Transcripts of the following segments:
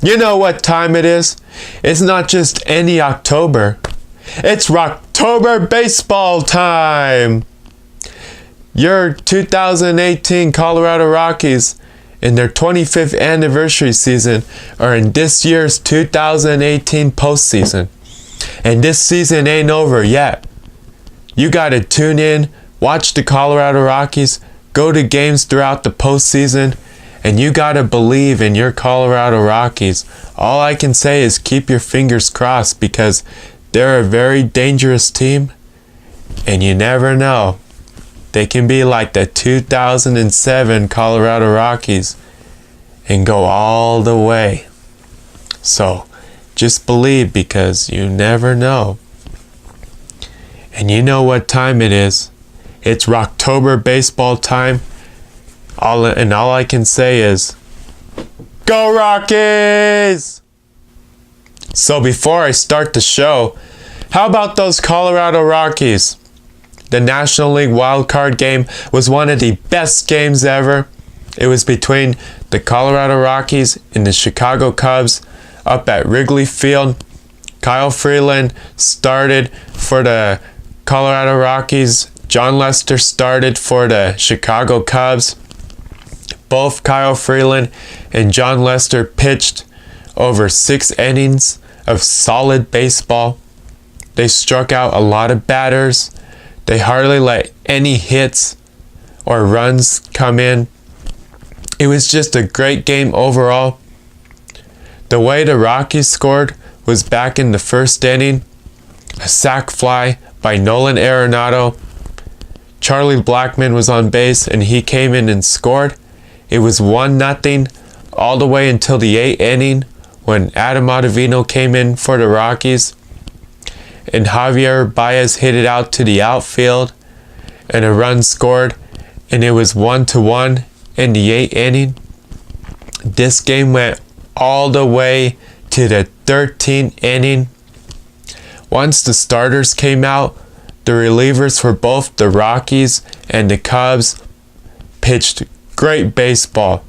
You know what time it is? It's not just any October. It's Rocktober baseball time! Your 2018 Colorado Rockies in their 25th anniversary season are in this year's 2018 postseason. And this season ain't over yet. You gotta tune in, watch the Colorado Rockies, go to games throughout the postseason, and you gotta believe in your Colorado Rockies. All I can say is keep your fingers crossed because they're a very dangerous team, and you never know. They can be like the 2007 Colorado Rockies and go all the way. So, just believe because you never know. And you know what time it is. It's Rocktober baseball time. All I can say is, Go Rockies! So before I start the show, how about those Colorado Rockies? The National League Wild Card game was one of the best games ever. It was between the Colorado Rockies and the Chicago Cubs up at Wrigley Field. Kyle Freeland started for the Colorado Rockies. John Lester started for the Chicago Cubs. Both Kyle Freeland and John Lester pitched over 6 innings of solid baseball. They struck out a lot of batters. They hardly let any hits or runs come in. It was just a great game overall. The way the Rockies scored was back in the first inning. A sac fly by Nolan Arenado. Charlie Blackmon was on base and he came in and scored. It was 1-0 all the way until the 8th inning when Adam Ottavino came in for the Rockies. And Javier Baez hit it out to the outfield and a run scored, and it was 1-1 in the 8th inning. This game went all the way to the 13th inning. Once the starters came out, the relievers for both the Rockies and the Cubs pitched great baseball.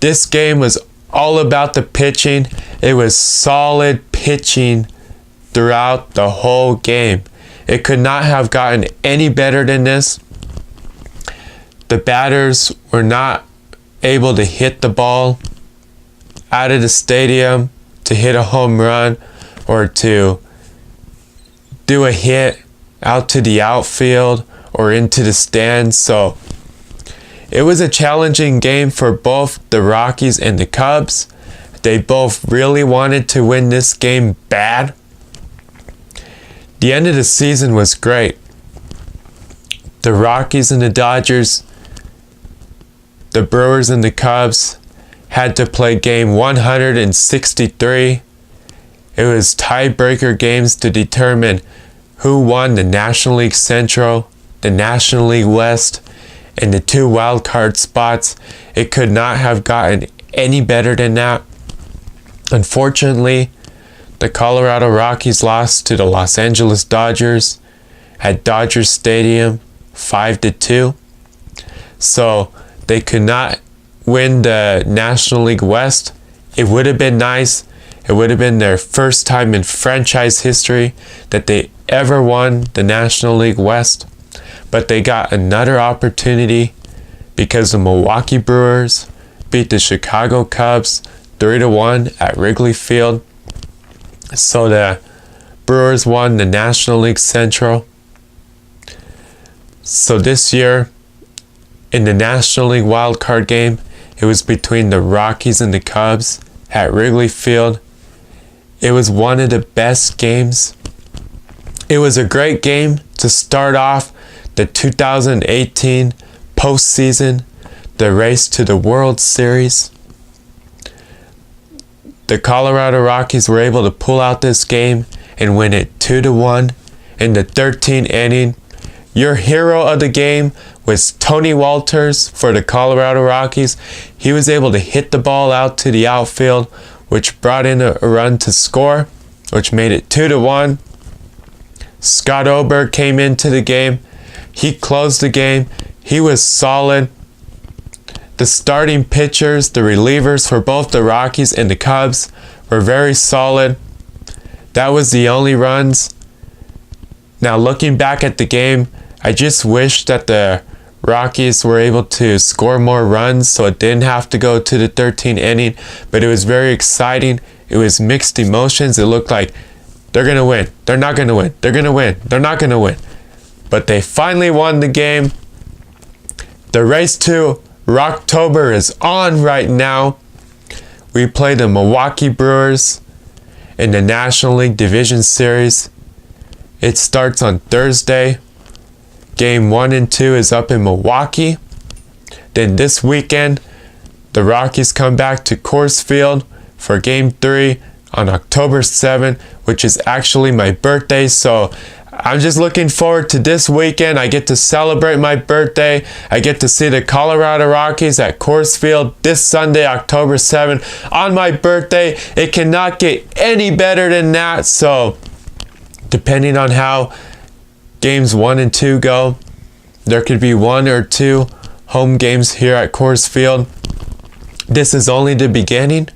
This game was all about the pitching. It was solid pitching throughout the whole game. It could not have gotten any better than this. The batters were not able to hit the ball out of the stadium to hit a home run or to do a hit out to the outfield or into the stands. So it was a challenging game for both the Rockies and the Cubs. They both really wanted to win this game bad. The end of the season was great. The Rockies and the Dodgers, the Brewers and the Cubs had to play game 163. It was tiebreaker games to determine who won the National League Central, the National League West, and the 2 wild card spots. It could not have gotten any better than that. Unfortunately, the Colorado Rockies lost to the Los Angeles Dodgers at Dodger Stadium 5-2. So they could not win the National League West. It would have been nice. It would have been their first time in franchise history that they ever won the National League West. But they got another opportunity because the Milwaukee Brewers beat the Chicago Cubs 3-1 at Wrigley Field. So the Brewers won the National League Central. So this year, in the National League Wild Card game, it was between the Rockies and the Cubs at Wrigley Field. It was one of the best games. It was a great game to start off the 2018 postseason, the race to the World Series. The Colorado Rockies were able to pull out this game and win it 2-1 in the 13th inning. Your hero of the game was Tony Walters for the Colorado Rockies. He was able to hit the ball out to the outfield, which brought in a run to score, which made it 2-1. Scott Oberg came into the game. He closed the game. He was solid. The starting pitchers, the relievers for both the Rockies and the Cubs were very solid. That was the only runs. Now looking back at the game, I just wish that the Rockies were able to score more runs so it didn't have to go to the 13th inning. But it was very exciting. It was mixed emotions. It looked like they're going to win. They're not going to win. They're going to win. They're not going to win. But they finally won the game. The race to Rocktober is on right now. We play the Milwaukee Brewers in the National League Division Series. It starts on Thursday. Game 1 and 2 is up in Milwaukee. Then this weekend, the Rockies come back to Coors Field for Game 3 on October 7th, which is actually my birthday. So I'm just looking forward to this weekend. I get to celebrate my birthday. I get to see the Colorado Rockies at Coors Field this Sunday, October 7th, on my birthday. It cannot get any better than that. So depending on how games 1 and 2 go, there could be 1 or 2 home games here at Coors Field. This is only the beginning.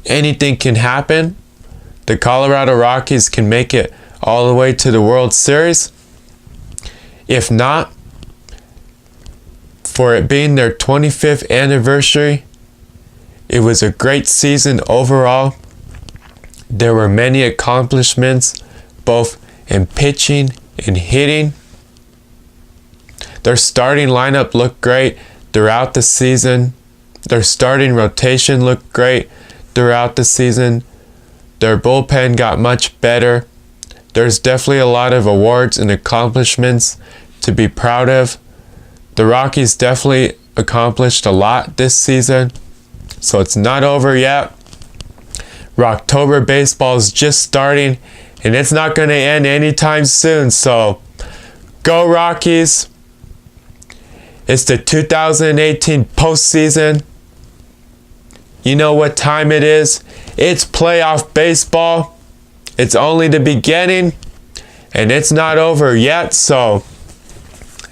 Anything can happen. The Colorado Rockies can make it all the way to the World Series. If not, for it being their 25th anniversary, it was a great season overall. There were many accomplishments, both in pitching and hitting. Their starting lineup looked great throughout the season. Their starting rotation looked great throughout the season. Their bullpen got much better. There's definitely a lot of awards and accomplishments to be proud of. The Rockies definitely accomplished a lot this season, so it's not over yet. Rocktober baseball is just starting, and it's not going to end anytime soon, so go Rockies. It's the 2018 postseason. You know what time it is. It's playoff baseball. It's only the beginning, and it's not over yet, so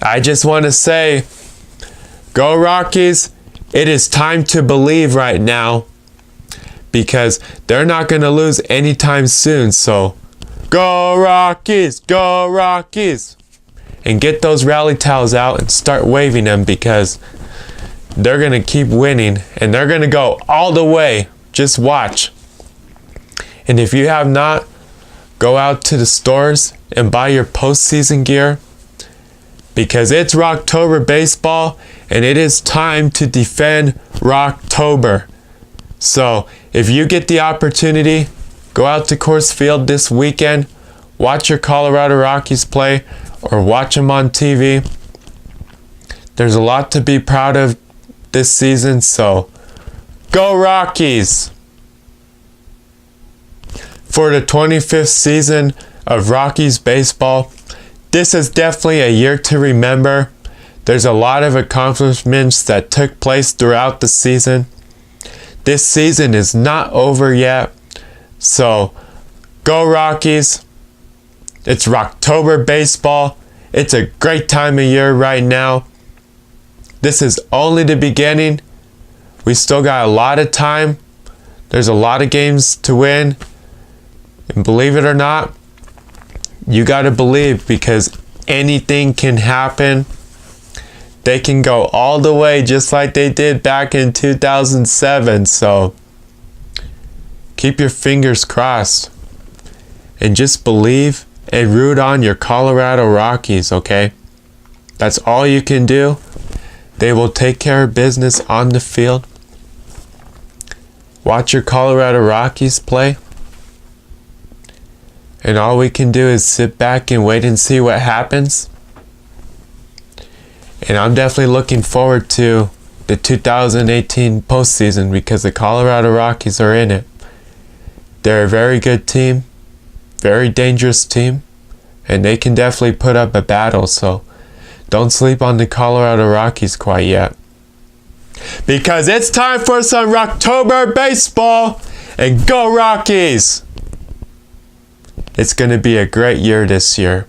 I just want to say, go Rockies. It is time to believe right now, because they're not going to lose anytime soon, so go Rockies, go Rockies. And get those rally towels out and start waving them, because they're going to keep winning, and they're going to go all the way. Just watch. And if you have not, go out to the stores and buy your postseason gear, because it's Rocktober baseball, and it is time to defend Rocktober. So if you get the opportunity, go out to Coors Field this weekend, watch your Colorado Rockies play, or watch them on TV. There's a lot to be proud of this season, so go Rockies! For the 25th season of Rockies baseball, this is definitely a year to remember. There's a lot of accomplishments that took place throughout the season. This season is not over yet, so go Rockies. It's Rocktober baseball. It's a great time of year right now. This is only the beginning. We still got a lot of time. There's a lot of games to win. And believe it or not, you got to believe, because anything can happen. They can go all the way just like they did back in 2007. So keep your fingers crossed and just believe and root on your Colorado Rockies, okay? That's all you can do. They will take care of business on the field. Watch your Colorado Rockies play. And all we can do is sit back and wait and see what happens. And I'm definitely looking forward to the 2018 postseason, because the Colorado Rockies are in it. They're a very good team, very dangerous team, and they can definitely put up a battle, so don't sleep on the Colorado Rockies quite yet. Because it's time for some Rocktober baseball, and go Rockies! It's going to be a great year this year.